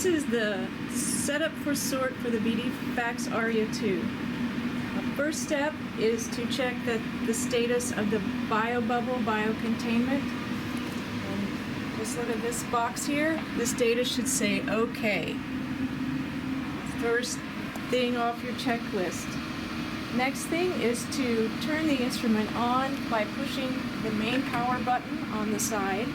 This is the setup for sort for the BDFACS Aria II. The first step is to check that the status of the bio-bubble biocontainment. And just look at this box here. This data should say OK. First thing off your checklist. Next thing is to turn the instrument on by pushing the main power button on the side.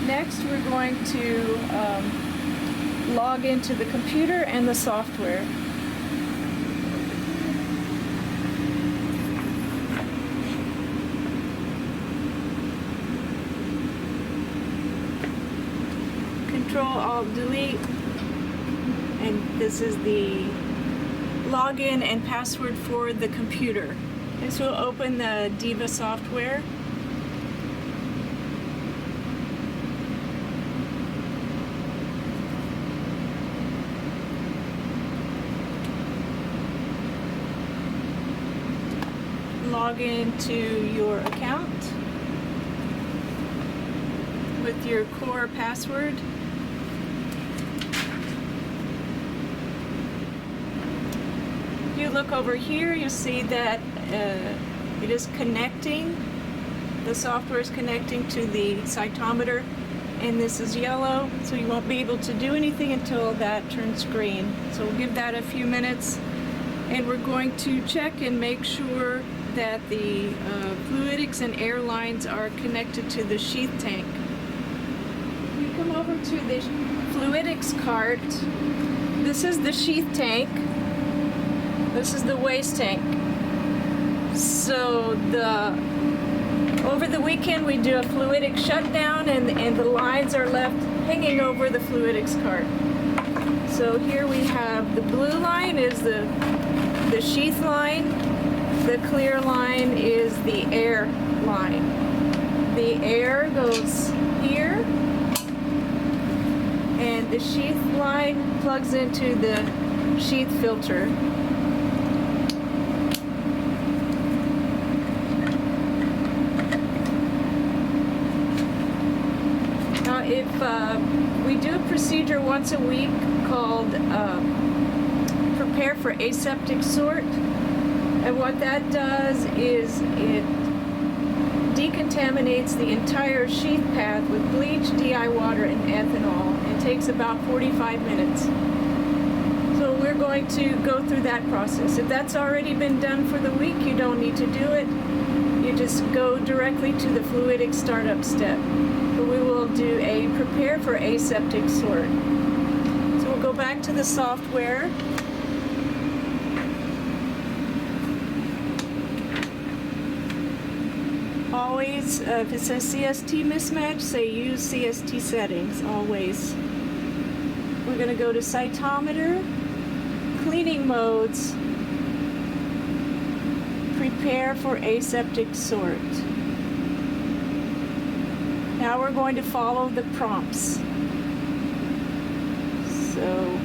Next, we're going to log into the computer and the software. Control-Alt-Delete, and this is the login and password for the computer. This will open the Diva software. Log into your account with your core password. If you look over here, you'll see that it is connecting. The software is connecting to the cytometer, and this is yellow, so you won't be able to do anything until that turns green. So we'll give that a few minutes, and we're going to check and make sure that the fluidics and air lines are connected to the sheath tank. You come over to the fluidics cart. This is the sheath tank. This is the waste tank. So over the weekend we do a fluidic shutdown, and the lines are left hanging over the fluidics cart. So here we have the blue line is the sheath line. The clear line is the air line. The air goes here, and the sheath line plugs into the sheath filter. Now, if we do a procedure once a week called prepare for aseptic sort. And what that does is it decontaminates the entire sheath path with bleach, DI water, and ethanol. It takes about 45 minutes. So we're going to go through that process. If that's already been done for the week, you don't need to do it. You just go directly to the fluidic startup step. But we will do a prepare for aseptic sort. So we'll go back to the software. Always, if it says CST mismatch, say use CST settings, always. We're going to go to cytometer, cleaning modes, prepare for aseptic sort. Now we're going to follow the prompts. So,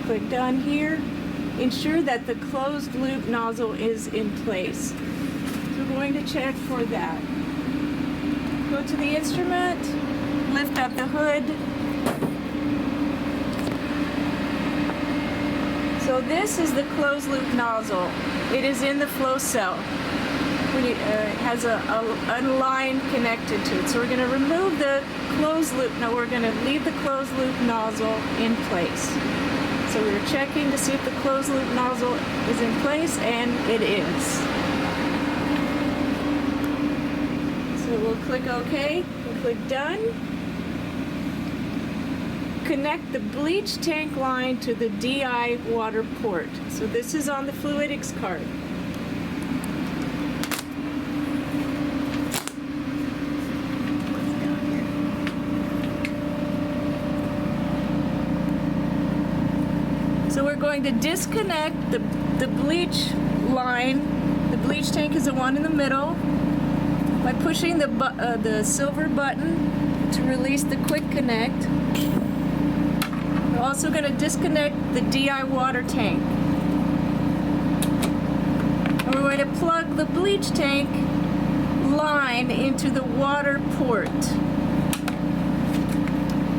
click done here. Ensure that the closed loop nozzle is in place. We're going to check for that. Go to the instrument, lift up the hood. So this is the closed loop nozzle. It is in the flow cell. It has a line connected to it. So we're going to remove the closed loop. Now we're going to leave the closed loop nozzle in place. So we're checking to see if the closed loop nozzle is in place, and it is. We'll click OK, we'll click Done. Connect the bleach tank line to the DI water port. So this is on the fluidics cart. So we're going to disconnect the bleach line. The bleach tank is the one in the middle. By pushing the silver button to release the quick connect. We're also going to disconnect the DI water tank. And we're going to plug the bleach tank line into the water port.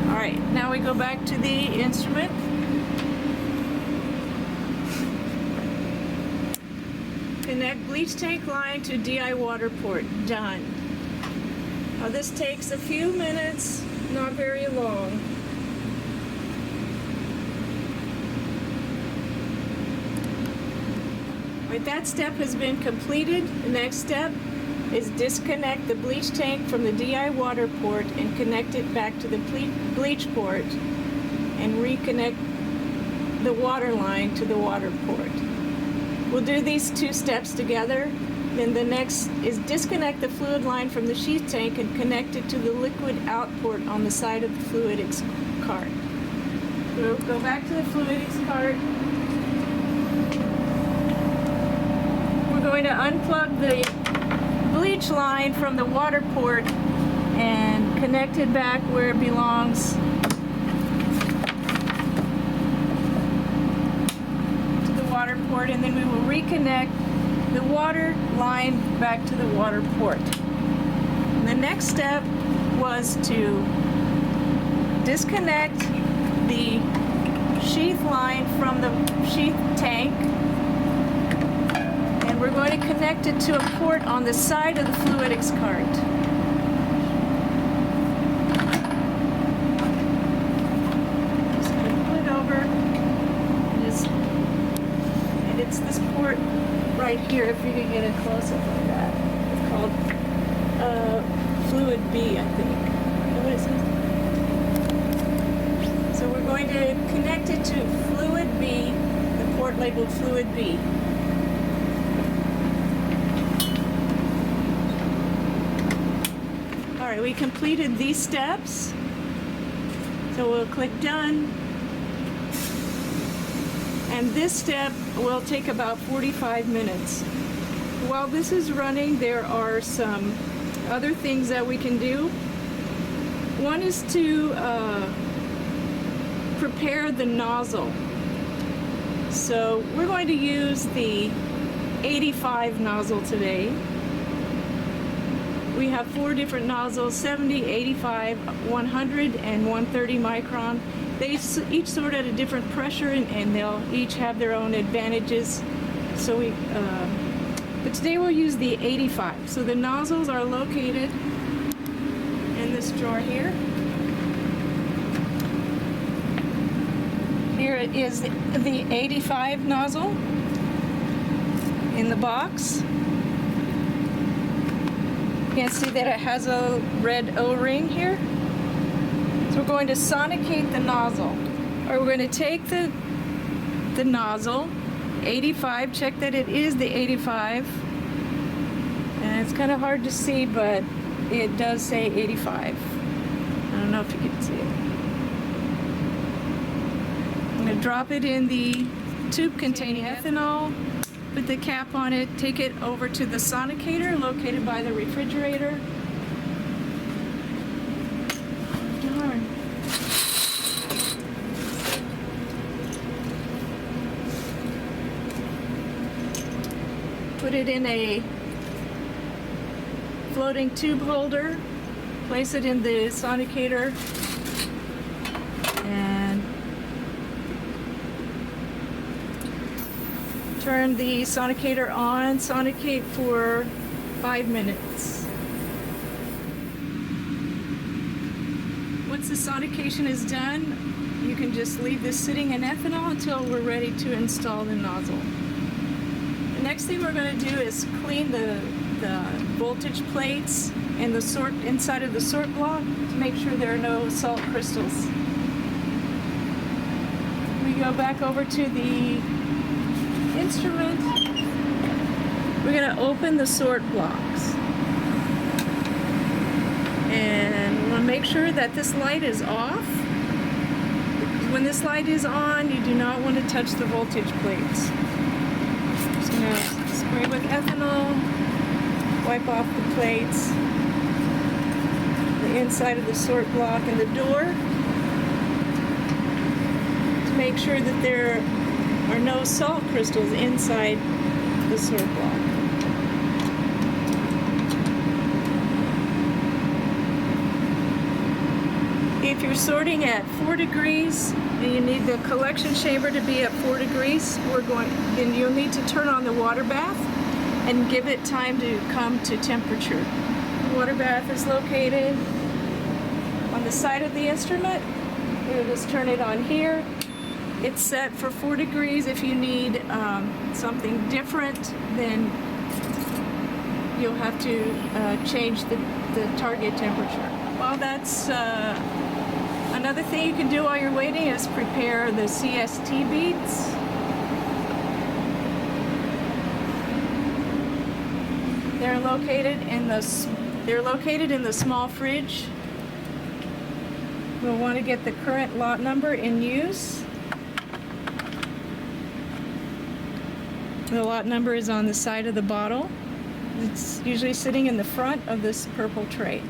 All right, now we go back to the instrument. Connect bleach tank line to DI water port. Done. Now this takes a few minutes, not very long. Right, that step has been completed. The next step is disconnect the bleach tank from the DI water port and connect it back to the bleach port and reconnect the water line to the water port. We'll do these two steps together. Then the next is disconnect the fluid line from the sheath tank and connect it to the liquid out port on the side of the Fluidics cart. So go back to the Fluidics cart. We're going to unplug the bleach line from the water port and connect it back where it belongs to the water port, and then we will reconnect the water line back to the water port. And the next step was to disconnect the sheath line from the sheath tank, and we're going to connect it to a port on the side of the Fluidics cart. Just going to put it over, and it's this port right here, if you can get a close-up like that. It's called Fluid B, I think. You know what it says? So we're going to connect it to Fluid B, the port labeled Fluid B. All right, we completed these steps. So we'll click Done. And this step will take about 45 minutes. While this is running, there are some other things that we can do. One is to prepare the nozzle. So we're going to use the 85 nozzle today. We have 4 different nozzles, 70, 85, 100, and 130 micron. They each sort at a different pressure, and they'll each have their own advantages. So but today we'll use the 85. So the nozzles are located in this drawer here. Here it is the 85 nozzle in the box. You can see that it has a red O-ring here. So we're going to sonicate the nozzle. Or we're going to take the nozzle, 85, check that it is the 85. And it's kind of hard to see, but it does say 85. I don't know if you can see it. I'm going to drop it in the tube containing ethanol, put the cap on it, take it over to the sonicator located by the refrigerator. Put it in a floating tube holder, place it in the sonicator, and turn the sonicator on. Sonicate for 5 minutes. Once the sonication is done, you can just leave this sitting in ethanol until we're ready to install the nozzle. The next thing we're going to do is clean the voltage plates and the sort inside of the sort block to make sure there are no salt crystals. We go back over to the instrument. We're going to open the sort blocks, and we want to make sure that this light is off. When this light is on, you do not want to touch the voltage plates. Just going to spray with ethanol, wipe off the plates, the inside of the sort block and the door, to make sure that there are no salt crystals inside the sort block. you're sorting at 4 degrees and you need the collection chamber to be at 4 degrees, then you'll need to turn on the water bath and give it time to come to temperature. The water bath is located on the side of the instrument. You'll just turn it on here. It's set for 4 degrees. If you need something different, then you'll have to change the target temperature. Well, that's another thing you can do while you're waiting is prepare the CST beads. They're located in the small fridge. We'll want to get the current lot number in use. The lot number is on the side of the bottle. It's usually sitting in the front of this purple tray.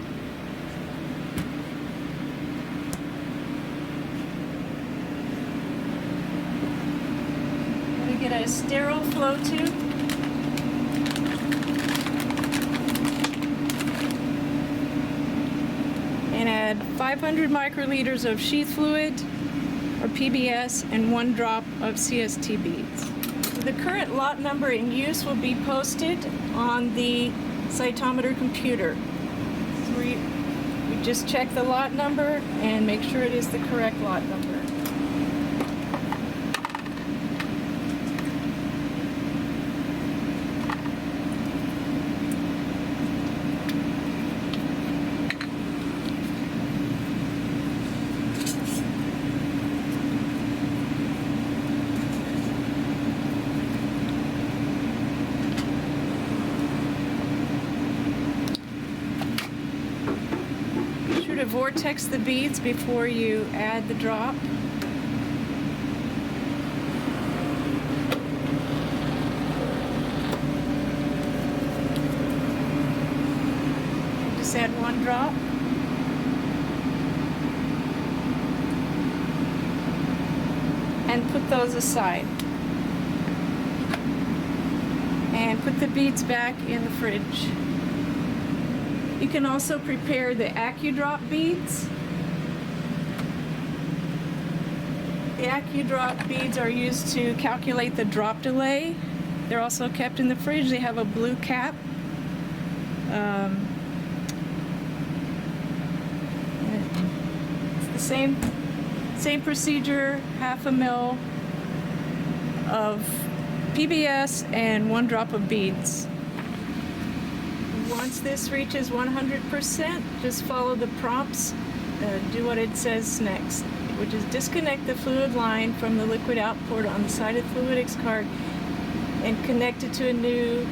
I'm going to get a sterile flow tube. And add 500 microliters of sheath fluid or PBS and 1 drop of CST beads. The current lot number in use will be posted on the cytometer computer. So we just check the lot number and make sure it is the correct lot number. To vortex the beads before you add the drop. Just add 1 drop. And put those aside. And put the beads back in the fridge. You can also prepare the AccuDrop beads. The AccuDrop beads are used to calculate the drop delay. They're also kept in the fridge. They have a blue cap. It's the same procedure, 1/2 ml of PBS and 1 drop of beads. Once this reaches 100%, just follow the prompts. Do what it says next, which is disconnect the fluid line from the liquid output on the side of the Fluidics cart and connect it to a new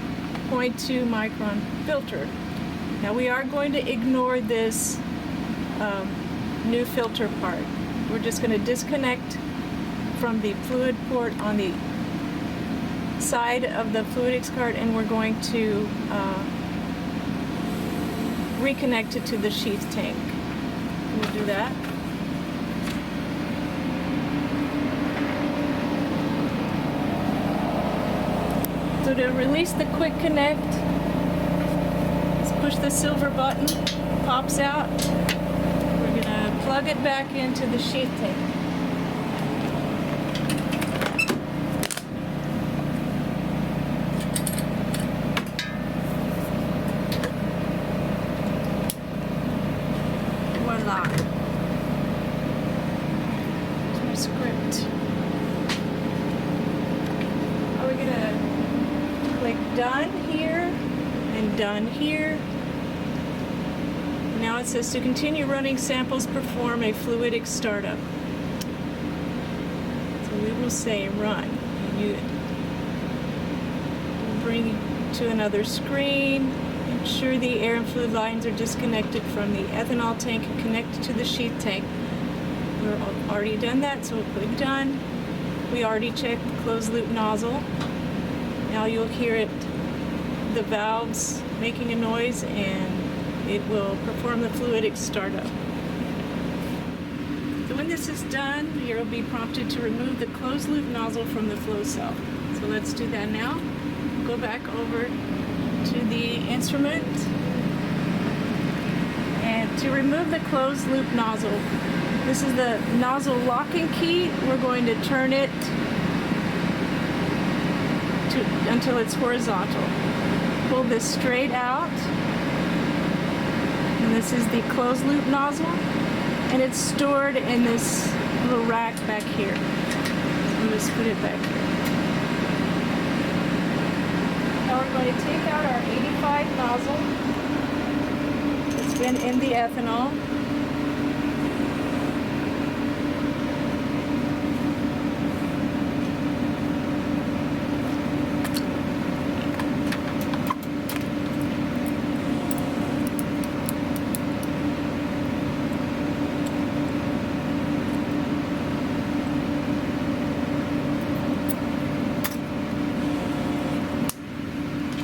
0.2 micron filter. Now we are going to ignore this new filter part. We're just going to disconnect from the fluid port on the side of the Fluidics cart, and we're going to reconnect it to the sheath tank. We'll do that. So to release the quick connect, just push the silver button, pops out. We're going to plug it back into the sheath tank. Voila. Here's my script. We're going to click done here and done here. Now it says to continue running samples, perform a fluidic startup. So we will say run. We'll bring you to another screen. Ensure the air and fluid lines are disconnected from the ethanol tank and connected to the sheath tank. We're already done that, so we'll click done. We already checked the closed loop nozzle. Now you'll hear it, the valves making a noise, and it will perform the fluidic startup. So when this is done, you'll be prompted to remove the closed loop nozzle from the flow cell. So let's do that now. Go back over to the instrument, and to remove the closed loop nozzle, This is the nozzle locking key. We're going to turn it until it's horizontal. Pull this straight out. And this is the closed loop nozzle. And it's stored in this little rack back here. So I'm just put it back here. Now we're going to take out our 85 nozzle. It's been in the ethanol.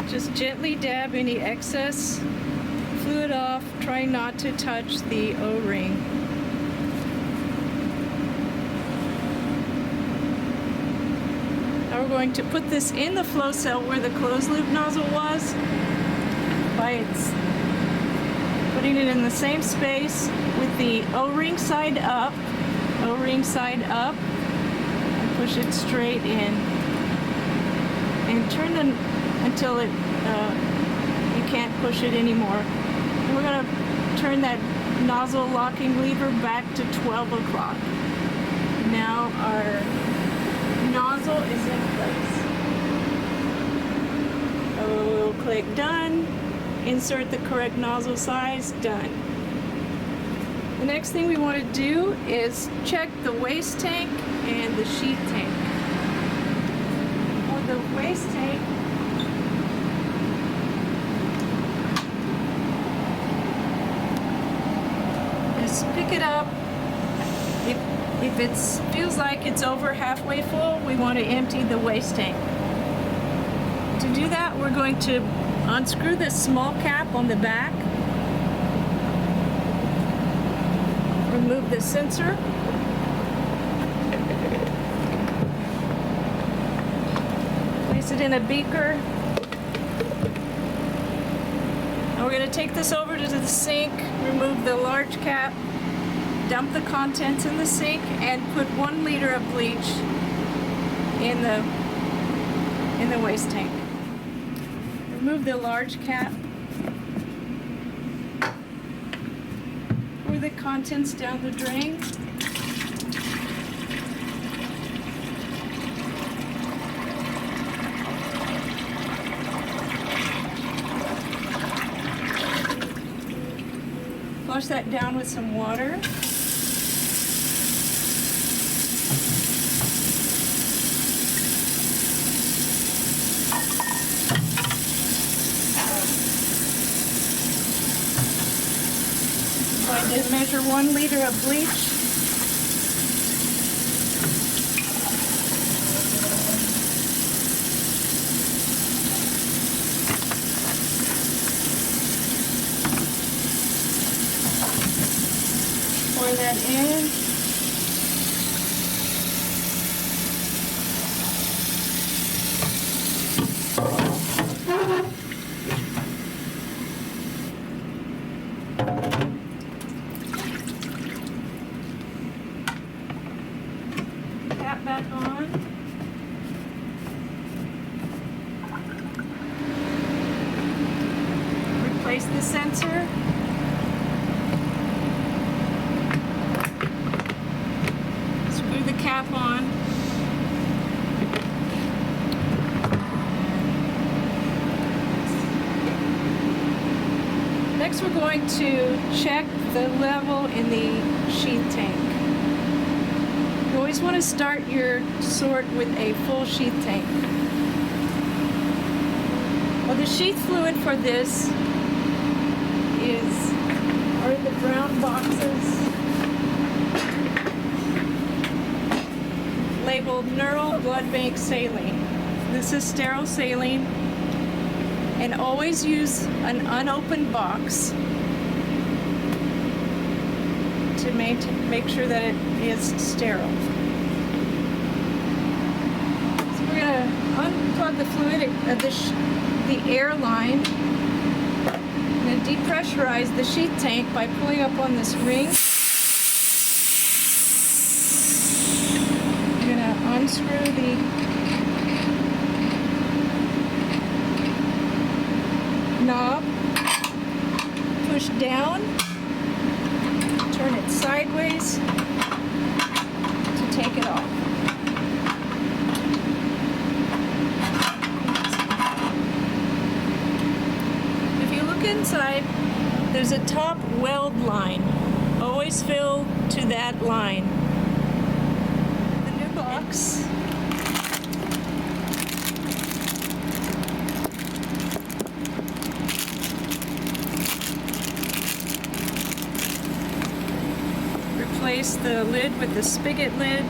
Just gently dab any excess fluid off. Try not to touch the O-ring. Now we're going to put this in the flow cell where the closed loop nozzle was by putting it in the same space with the O-ring side up, and push it straight in. And turn them until it you can't push it anymore. And we're going to turn that nozzle locking lever back to 12 o'clock. Now our nozzle is in place. We'll click done, insert the correct nozzle size, done. The next thing we want to do is check the waste tank and the sheet tank. For the waste tank, pick it up. If it feels like it's over halfway full, we want to empty the waste tank. To do that, we're going to unscrew this small cap on the back, remove the sensor, place it in a beaker. Now we're going to take this over to the sink, remove the large cap, dump the contents in the sink, and put 1 liter of bleach in the waste tank. Remove the large cap. Pour the contents down the drain. Flush that down with some water. I'm going to measure 1 liter of bleach. Pour that in. Cap back on. Replace the sensor. Cap on. Next we're going to check the level in the sheath tank. You always want to start your sort with a full sheath tank. Well, the sheath fluid for this are in the brown boxes labeled neural blood bank saline. This is sterile saline, and always use an unopened box to make sure that it is sterile. So we're going to unplug the fluidic, the air line, and then depressurize the sheath tank by pulling up on this ring. unscrew the knob, push down, turn it sideways to take it off. If you look inside, there's a top weld line. Always fill to that line. The new box. Replace the lid with the spigot lid.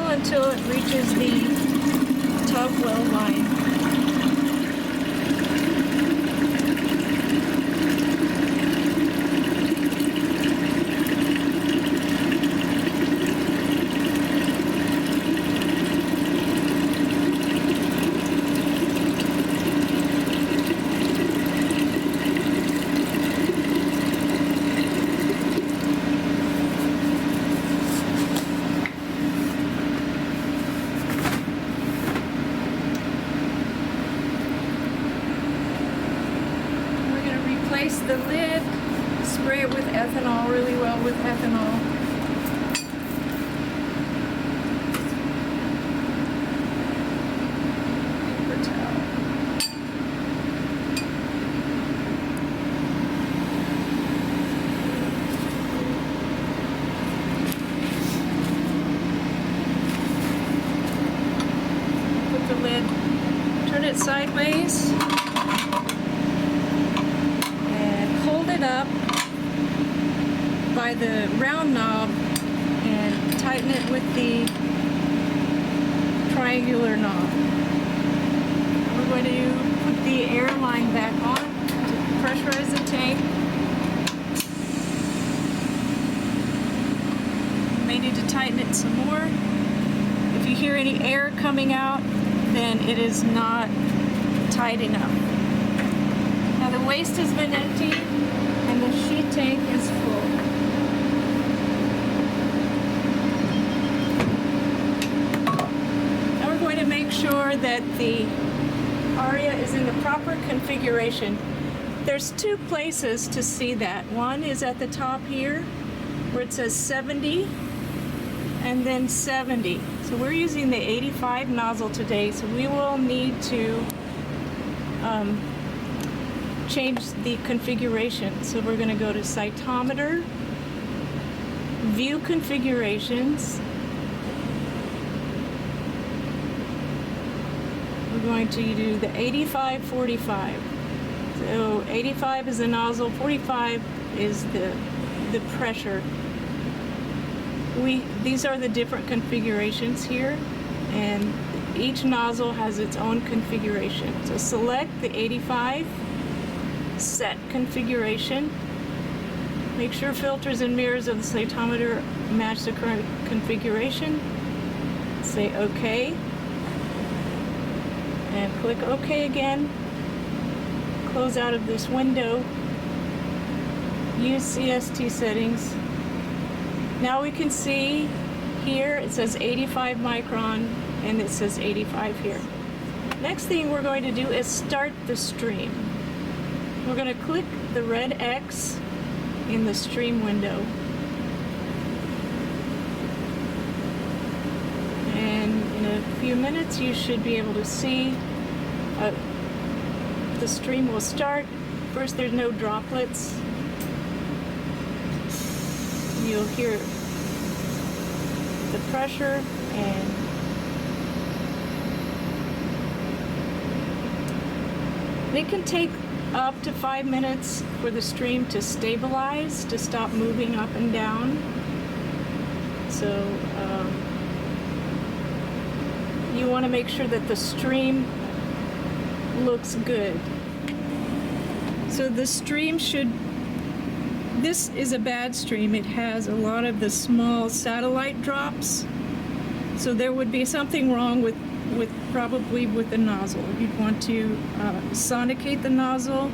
Until it reaches the top weld line. Replace the lid, spray it with ethanol really well with ethanol. Paper towel. Put the lid, turn it sideways. Up by the round knob and tighten it with the triangular knob. We're going to put the air line back on to pressurize the tank. You may need to tighten it some more. If you hear any air coming out, then it is not tight enough. Now the waste has been emptied and the sheet tank is full. Now we're going to make sure that the Aria is in the proper configuration. There's two places to see that. One is at the top here where it says 70 and then 70. So we're using the 85 nozzle today, so we will need to change the configuration. So we're going to go to cytometer, view configurations. We're going to do the 85-45. So 85 is the nozzle, 45 is the pressure. These are the different configurations here, and each nozzle has its own configuration. So select the 85, set configuration. Make sure filters and mirrors of the cytometer match the current configuration. Say OK. And click OK again. Close out of this window. Use CST settings. Now we can see here it says 85 micron and it says 85 here. Next thing we're going to do is start the stream. We're going to click the red X in the stream window. And in a few minutes you should be able to see the stream will start. First, there's no droplets. You'll hear the pressure, and it can take up to 5 minutes for the stream to stabilize, to stop moving up and down. So you want to make sure that the stream looks good. So the stream should this is a bad stream. It has a lot of the small satellite drops. So there would be something wrong with probably with the nozzle. You'd want to sonicate the nozzle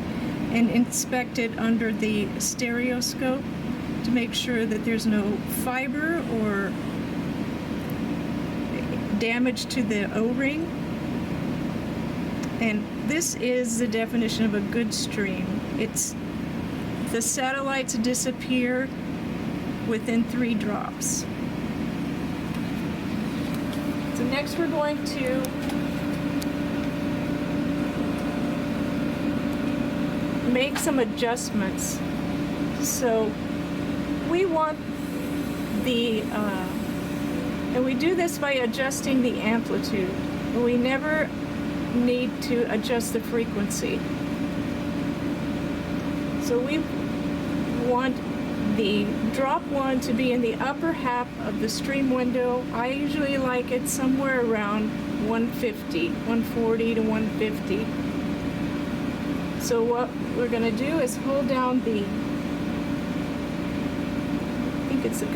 and inspect it under the stereoscope to make sure that there's no fiber or damage to the O-ring. And this is the definition of a good stream. It's the satellites disappear within 3 drops. So next we're going to make some adjustments. So we want the, and we do this by adjusting the amplitude. We never need to adjust the frequency. So we want the drop 1 to be in the upper half of the stream window. I usually like it somewhere around 140 to 150. So what we're going to do is hold down the, I think it's the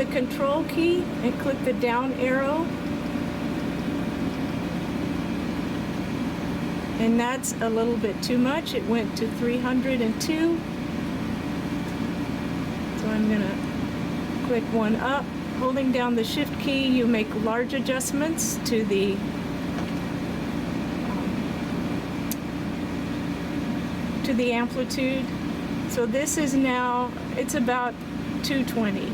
control key, and click the down arrow. And that's a little bit too much. It went to 302. So I'm going to click 1 up. Holding down the shift key, you make large adjustments to the amplitude. So this is now, it's about 220.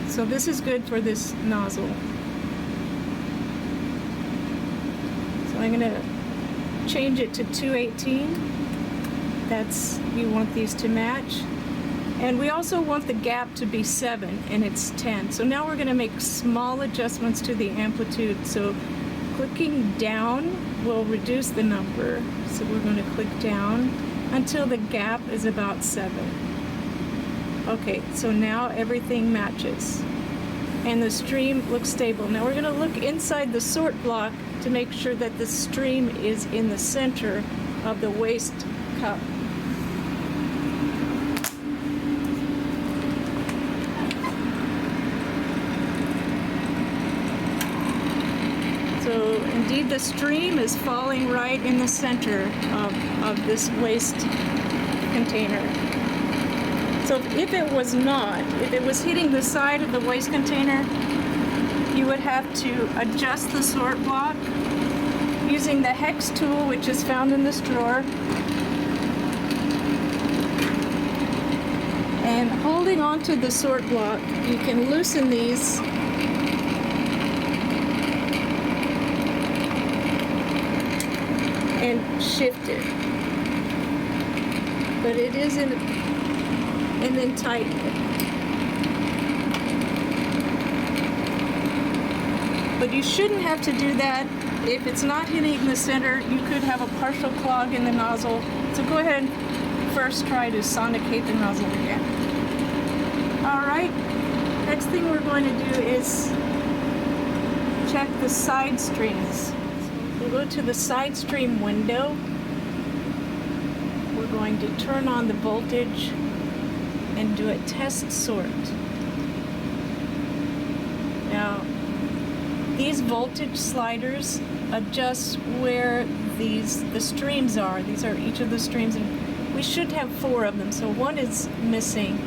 So this is good for this nozzle. So I'm going to change it to 218. That's, you want these to match. And we also want the gap to be 7, and it's 10. So now we're going to make small adjustments to the amplitude. So clicking down will reduce the number. So we're going to click down until the gap is about 7. Okay, so now everything matches. And the stream looks stable. Now we're going to look inside the sort block to make sure that the stream is in the center of the waste cup. So indeed the stream is falling right in the center of this waste container. So if it was not, if it was hitting the side of the waste container, you would have to adjust the sort block using the hex tool, which is found in this drawer, and holding onto the sort block, you can loosen these and shift it. But it isn't, and then tighten it. But you shouldn't have to do that. If it's not hitting the center, you could have a partial clog in the nozzle. So go ahead and first try to sonicate the nozzle again. All right, next thing we're going to do is check the side streams. We'll go to the side stream window. We're going to turn on the voltage and do a test sort. Now, these voltage sliders adjust where the streams are. These are each of the streams, and we should have 4 of them, so 1 is missing.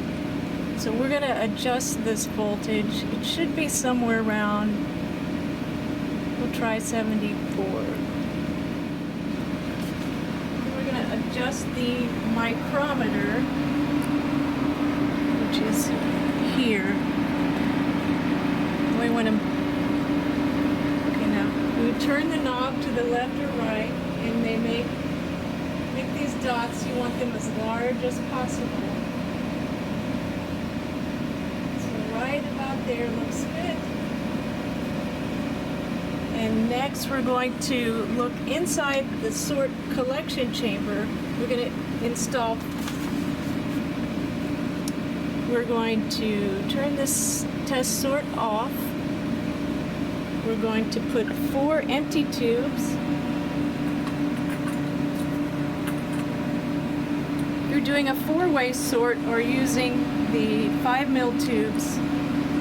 So we're going to adjust this voltage. It should be somewhere around, we'll try 74. We're going to adjust the micrometer, which is here. We want to, okay, now we turn the knob to the left or right, and they make these dots. You want them as large as possible. So right about there looks good. And next we're going to look inside the sort collection chamber. We're going to install, we're going to turn this test sort off. We're going to put 4 empty tubes, you're doing a 4-way sort or using the 5mm tubes,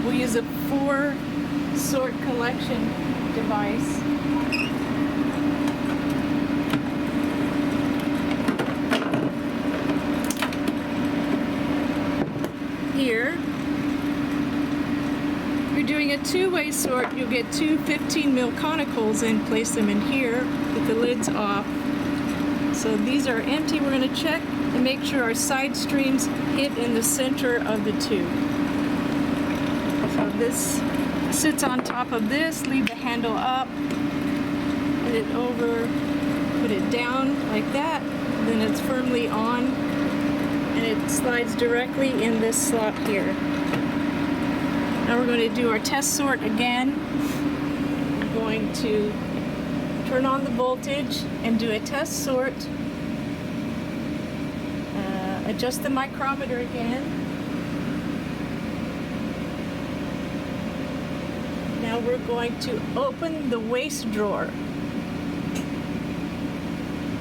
we'll use a 4-sort collection device. Here, if you're doing a 2-way sort, you'll get 2 15mm conicals and place them in here with the lids off. So these are empty. We're going to check and make sure our side streams hit in the center of the tube. So this sits on top of this, leave the handle up, put it over, put it down like that, then it's firmly on, and it slides directly in this slot here. Now we're going to do our test sort again. We're going to turn on the voltage and do a test sort. Adjust the micrometer again. Now we're going to open the waste drawer.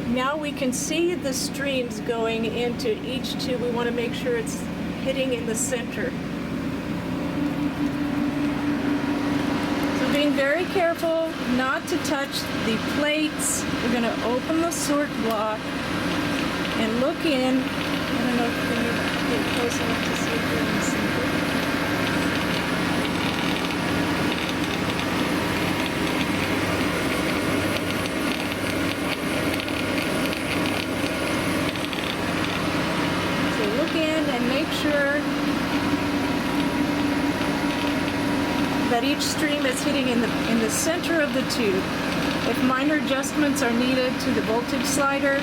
Now we can see the streams going into each tube. We want to make sure it's hitting in the center. So being very careful not to touch the plates. We're going to open the sort block and look in. I don't know if you can get close enough to see if you're in the center. So look in and make sure that each stream is hitting in the center of the tube. If minor adjustments are needed to the voltage slider,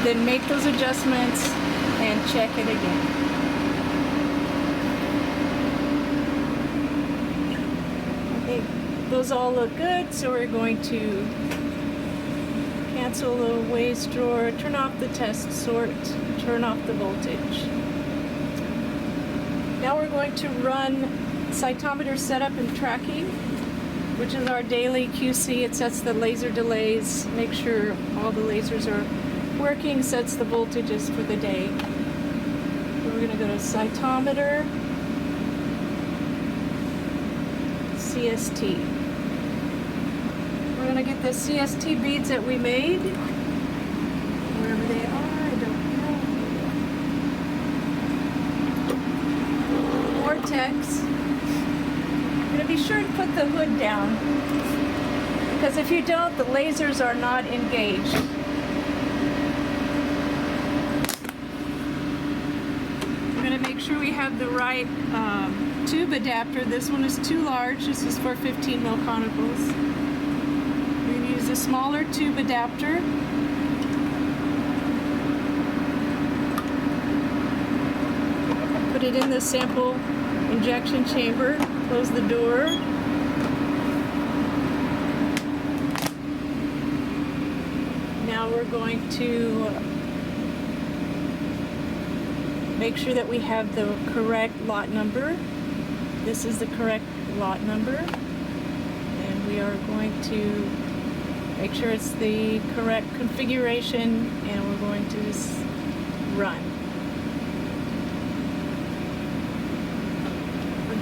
then make those adjustments and check it again. Okay, those all look good, so we're going to cancel the waste drawer, turn off the test sort, turn off the voltage. Now we're going to run cytometer setup and tracking, which is our daily QC. It sets the laser delays, make sure all the lasers are working, sets the voltages for the day. So we're going to go to cytometer, CST. We're going to get the CST beads that we made, wherever they are, I don't know. Vortex. You're going to be sure to put the hood down, because if you don't, the lasers are not engaged. Make sure we have the right tube adapter. This one is too large. This is for 15mm conicals. We're going to use a smaller tube adapter. Put it in the sample injection chamber. Close the door. Now we're going to make sure that we have the correct lot number. This is the correct lot number. And we are going to make sure it's the correct configuration, and we're going to just run.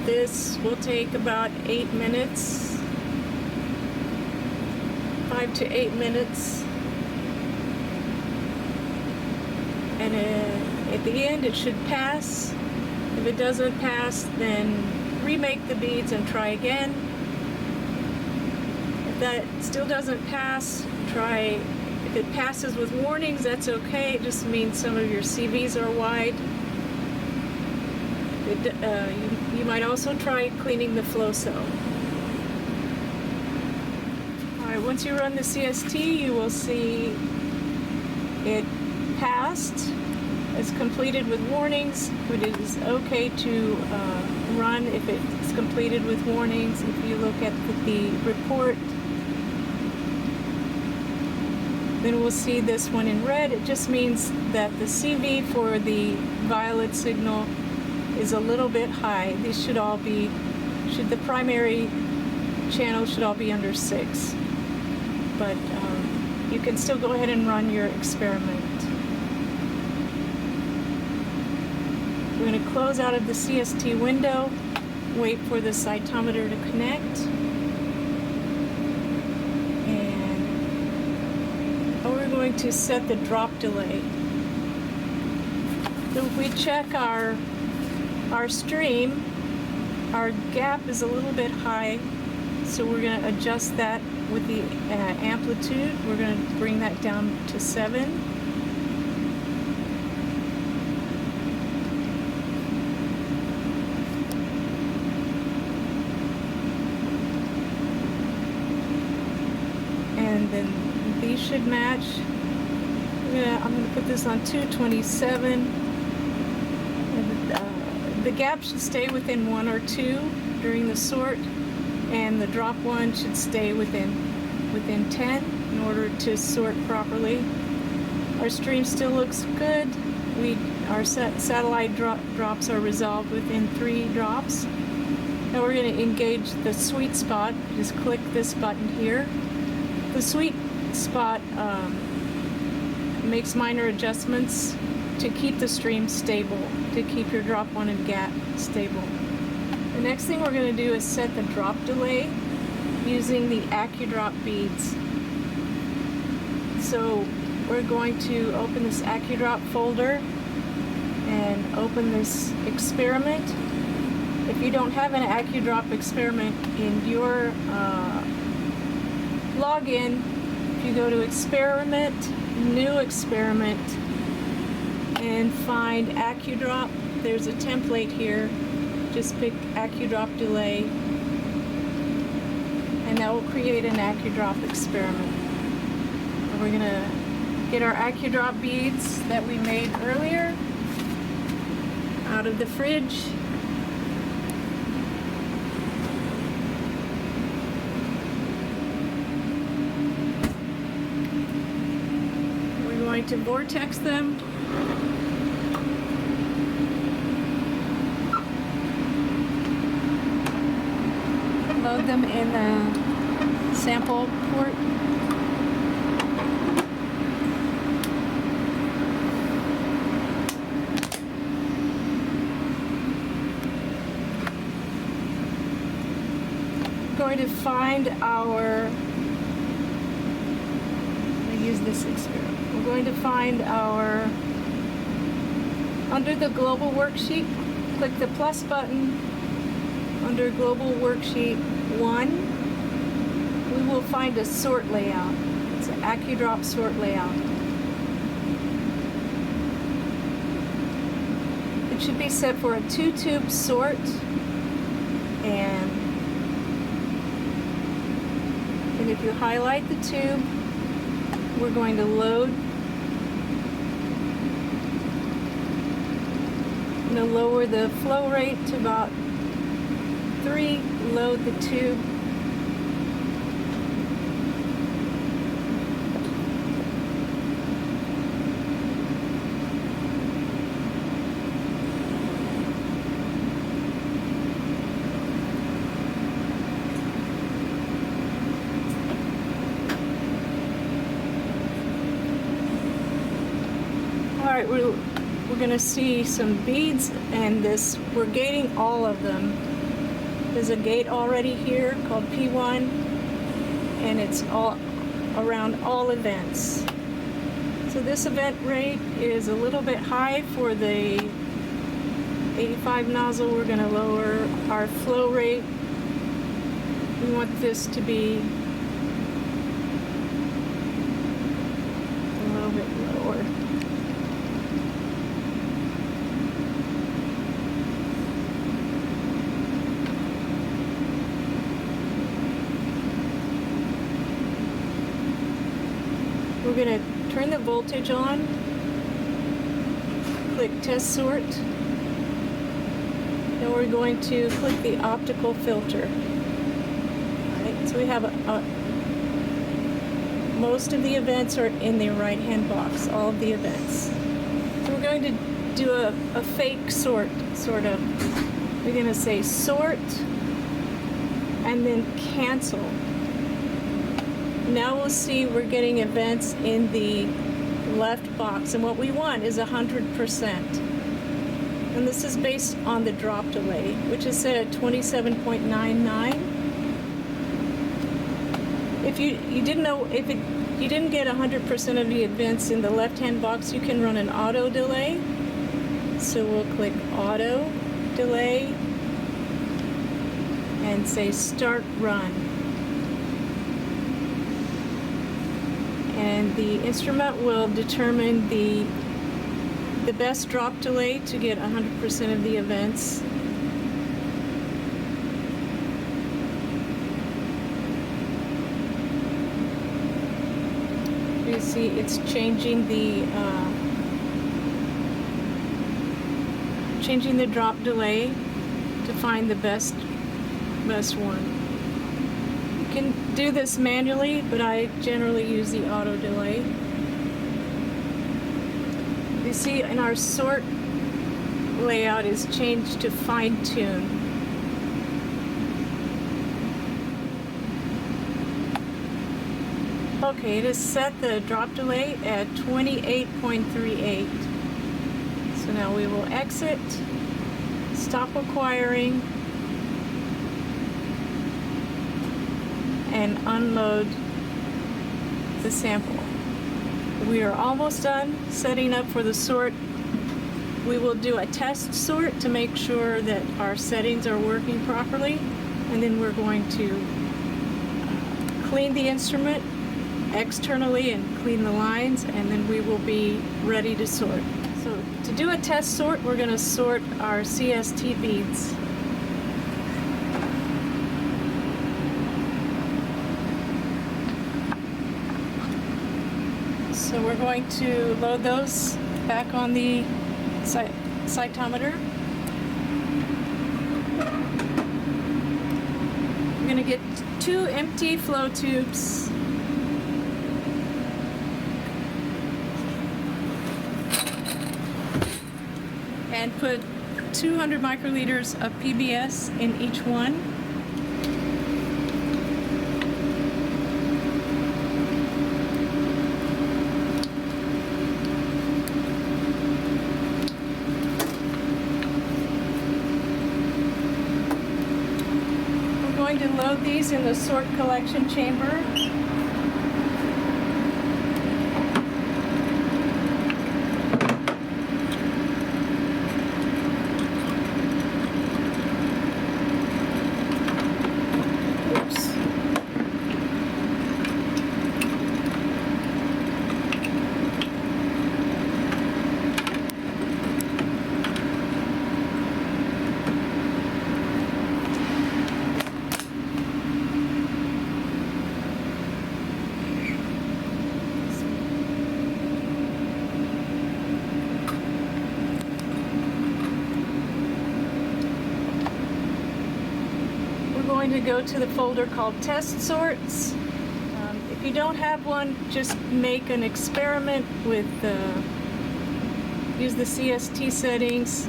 This will take about 8 minutes, 5 to 8 minutes. And at the end, it should pass. If it doesn't pass, then remake the beads and try again. If that still doesn't pass, try. If it passes with warnings, that's okay. It just means some of your CVs are wide. You might also try cleaning the flow cell. All right, once you run the CST, you will see it passed. It's completed with warnings. It is okay to run if it's completed with warnings. If you look at the report, then we'll see this one in red. It just means that the CV for the violet signal is a little bit high. These should all be, the primary channel should all be under 6. But you can still go ahead and run your experiment. We're going to close out of the CST window, wait for the cytometer to connect, and we're going to set the drop delay. So if we check our stream, our gap is a little bit high, so we're going to adjust that with the amplitude. We're going to bring that down to 7. And then these should match. I'm going to put this on 227. The gap should stay within 1 or 2 during the sort, and the drop one should stay within 10 in order to sort properly. Our stream still looks good. Our satellite drops are resolved within 3 drops. Now we're going to engage the sweet spot. Just click this button here. The sweet spot makes minor adjustments to keep the stream stable, to keep your drop one and gap stable. The next thing we're going to do is set the drop delay using the AccuDrop beads. So we're going to open this AccuDrop folder and open this experiment. If you don't have an AccuDrop experiment in your login, if you go to Experiment, New Experiment, and find AccuDrop, there's a template here. Just pick AccuDrop delay, and that will create an AccuDrop experiment. And we're going to get our AccuDrop beads that we made earlier out of the fridge. We're going to vortex them. Load them in the sample port. Going to find our, I'm going to use this experiment. We're going to find our, under the global worksheet, click the plus button. Under Global Worksheet 1, we will find a sort layout. It's an AccuDrop sort layout. It should be set for a 2-tube sort, and if you highlight the tube, we're going to load. I'm going to lower the flow rate to about 3, load the tube. Alright, we're going to see some beads, and we're gating all of them. There's a gate already here called P1, and it's all around all events. So this event rate is a little bit high for the 85 nozzle. We're going to lower our flow rate. We want this to be a little bit lower. We're going to turn the voltage on, click Test Sort, then we're going to click the optical filter. Alright, so we have most of the events are in the right-hand box, all of the events. So we're going to do a fake sort, sort of. We're going to say sort, and then cancel. Now we'll see we're getting events in the left box, and what we want is 100%. And this is based on the drop delay, which is set at 27.99. If you didn't know, if you didn't get 100% of the events in the left-hand box, you can run an auto delay. So we'll click auto delay and say start run. And the instrument will determine the best drop delay to get 100% of the events. You see it's changing the drop delay to find the best one. You can do this manually, but I generally use the auto delay. You see in our sort layout is changed to fine tune. Okay, it has set the drop delay at 28.38. So now we will exit, stop acquiring, and unload the sample. We are almost done setting up for the sort. We will do a test sort to make sure that our settings are working properly, and then we're going to clean the instrument externally and clean the lines, and then we will be ready to sort. So to do a test sort, we're going to sort our CST beads. So we're going to load those back on the cytometer. We're going to get 2 empty flow tubes. And put 200 microliters of PBS in each one. We're going to load these in the sort collection chamber. Going to go to the folder called Test Sorts. If you don't have one, just make an experiment with use the CST settings.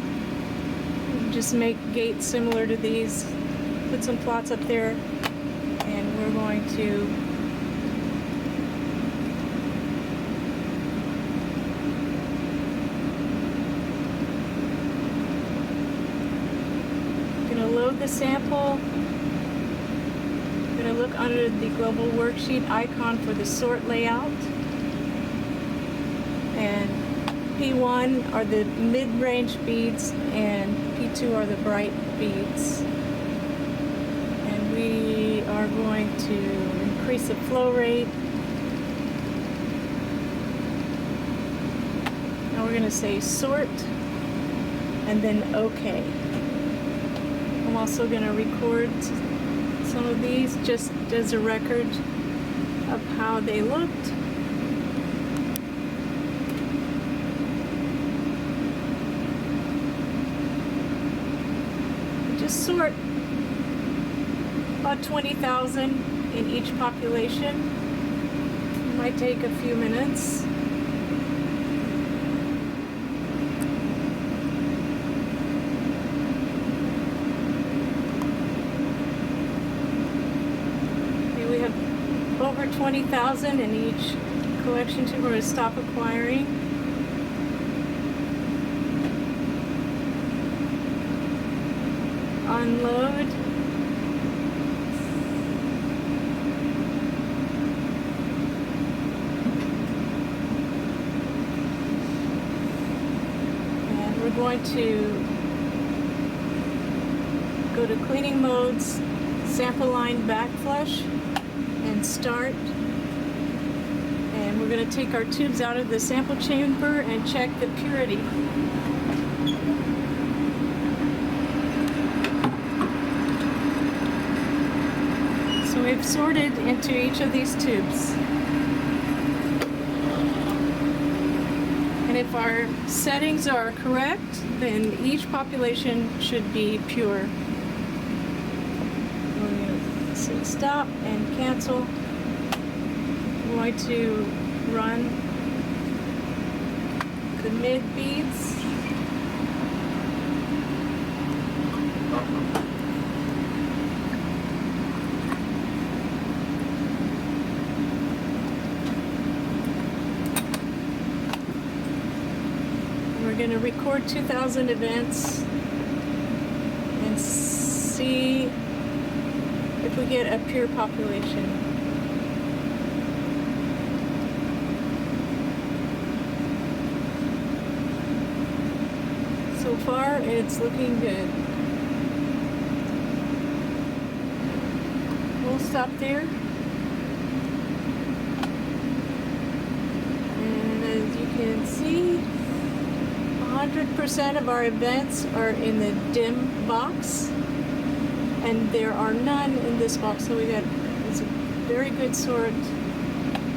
Just make gates similar to these. Put some plots up there, and we're going to load the sample. Going to look under the global worksheet icon for the sort layout, and P1 are the mid-range beads and P2 are the bright beads, and we are going to increase the flow rate. Now we're going to say sort and then OK. I'm also going to record some of these just as a record of how they looked. Just sort about 20,000 in each population. It might take a few minutes. Over 20,000 in each collection tube. We're going to stop acquiring. unload. And we're going to go to cleaning modes, sample line back flush, and start. And we're going to take our tubes out of the sample chamber and check the purity. So we've sorted into each of these tubes. And if our settings are correct, then each population should be pure. We're going to say stop and cancel. I'm going to run the mid beads. We're going to record 2,000 events and see if we get a pure population. So far, it's looking good. We'll stop there. And as you can see, 100% of our events are in the dim box, and there are none in this box. So it's a very good sort.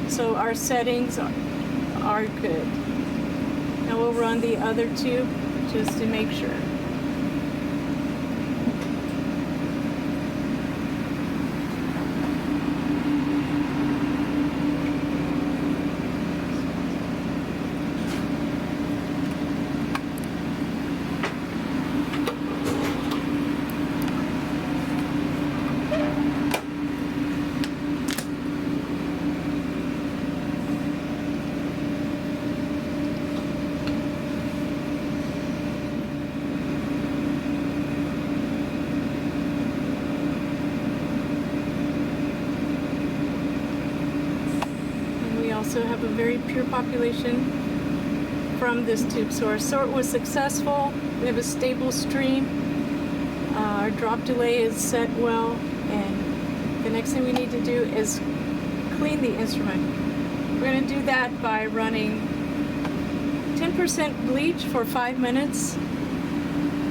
So our settings are good. Now we'll run the other tube just to make sure. Also have a very pure population from this tube. So our sort was successful. We have a stable stream. Our drop delay is set well, and the next thing we need to do is clean the instrument. We're going to do that by running 10% bleach for 5 minutes.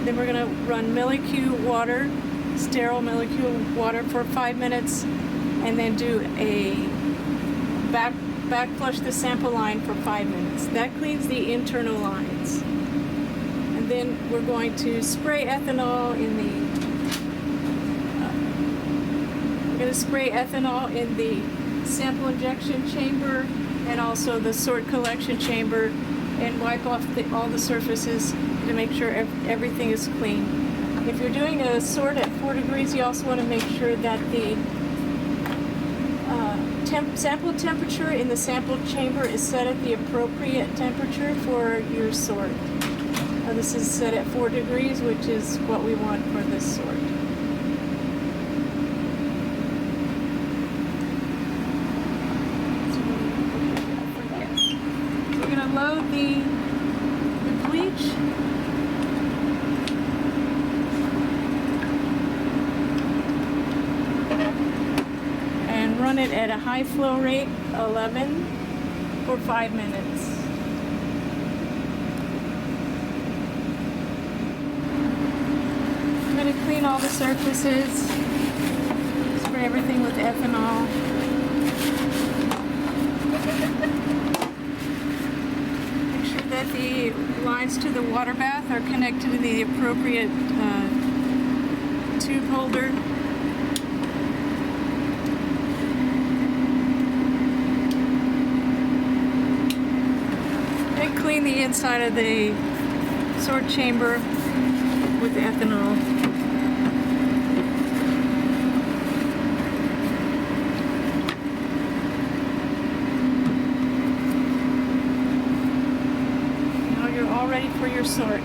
Then we're going to run millicube water, sterile millicube water for 5 minutes, and then do a back flush the sample line for 5 minutes. That cleans the internal lines. And then we're going to spray ethanol in the sample injection chamber and also the sort collection chamber, and wipe off all the surfaces to make sure everything is clean. If you're doing a sort at 4 degrees, you also want to make sure that the sample temperature in the sample chamber is set at the appropriate temperature for your sort. This is set at 4 degrees, which is what we want for this sort. So we're going to load the bleach. Run it at a high flow rate, 11, for 5 minutes. I'm going to clean all the surfaces, spray everything with ethanol. Make sure that the lines to the water bath are connected to the appropriate tube holder. Clean the inside of the sort chamber with ethanol. Now you're all ready for your sort.